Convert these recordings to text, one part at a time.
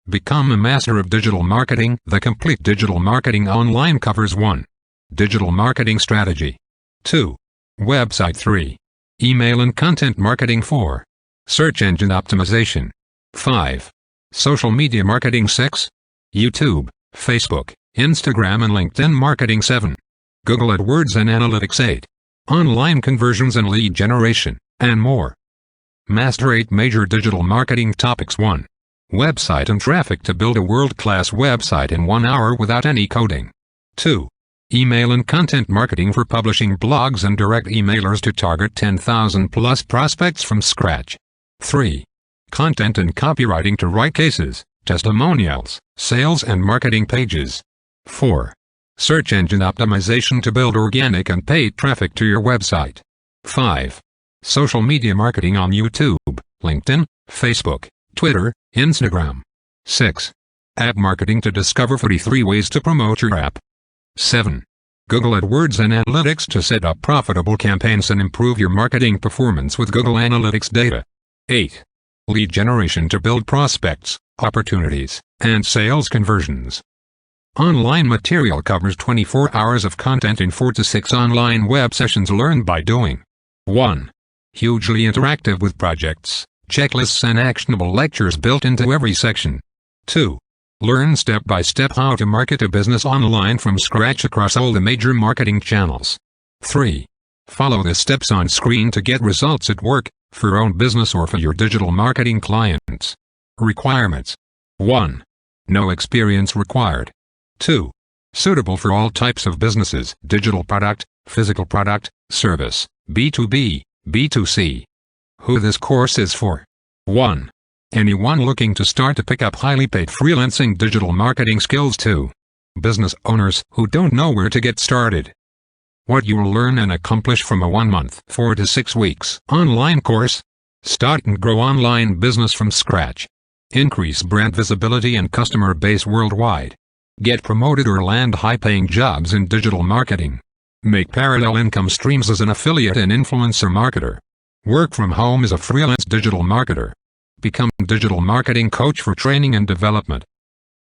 Become a master of digital marketing. The complete digital marketing online covers 1. Digital marketing strategy. 2. Website. 3. Email and content marketing. 4. Search engine optimization. 5. Social media marketing. 6. YouTube, Facebook, Instagram and LinkedIn marketing. 7. Google AdWords and Analytics. 8. Online conversions and lead generation, and more. Master 8 major digital marketing topics. 1. Website and traffic to build a world-class website in 1 hour without any coding. 2. Email and content marketing for publishing blogs and direct emailers to target 10,000 plus prospects from scratch. 3. Content and copywriting to write cases, testimonials, sales and marketing pages. 4. Search engine optimization to build organic and paid traffic to your website. 5. Social media marketing on YouTube, LinkedIn, Facebook, Twitter, Instagram. 6. App marketing to discover 43 ways to promote your app. 7. Google AdWords and Analytics to set up profitable campaigns and improve your marketing performance with Google Analytics data. 8. Lead generation to build prospects, opportunities, and sales conversions. Online material covers 24 hours of content in 4 to 6 online web sessions. Learn by doing. 1. Hugely interactive with projects, checklists and actionable lectures built into every section. 2. Learn step by step how to market a business online from scratch across all the major marketing channels. 3. Follow the steps on screen to get results at work, for your own business or for your digital marketing clients. Requirements. 1. No experience required. 2. Suitable for all types of businesses: digital product, physical product, service, B2B, B2C. Who this course is for? 1. Anyone looking to start to pick up highly paid freelancing digital marketing skills. 2. Business owners who don't know where to get started. What you will learn and accomplish from a 1-month, 4 to 6 weeks online course. Start and grow online business from scratch. Increase brand visibility and customer base worldwide. Get promoted or land high-paying jobs in digital marketing. Make parallel income streams as an affiliate and influencer marketer. Work from home as a freelance digital marketer. Become digital marketing coach for training and development.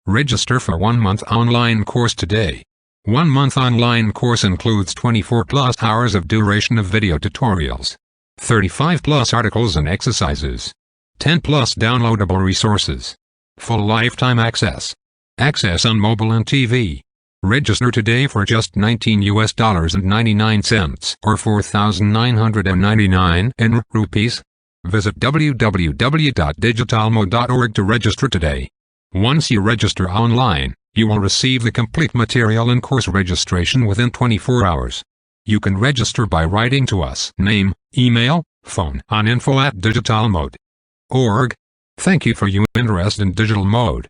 Register for 1-month online course today. 1-month online course includes 24 plus hours of duration of video tutorials, 35 plus articles and exercises, 10 plus downloadable resources, full lifetime access, access on mobile and TV. Register today for just $19.99 or 4,999 rupees. Visit www.digitalmode.org to register today. Once you register online, you will receive the complete material and course registration within 24 hours. You can register by writing to us, name, email, phone on info@digitalmode.org. Thank you for your interest in Digital Mode.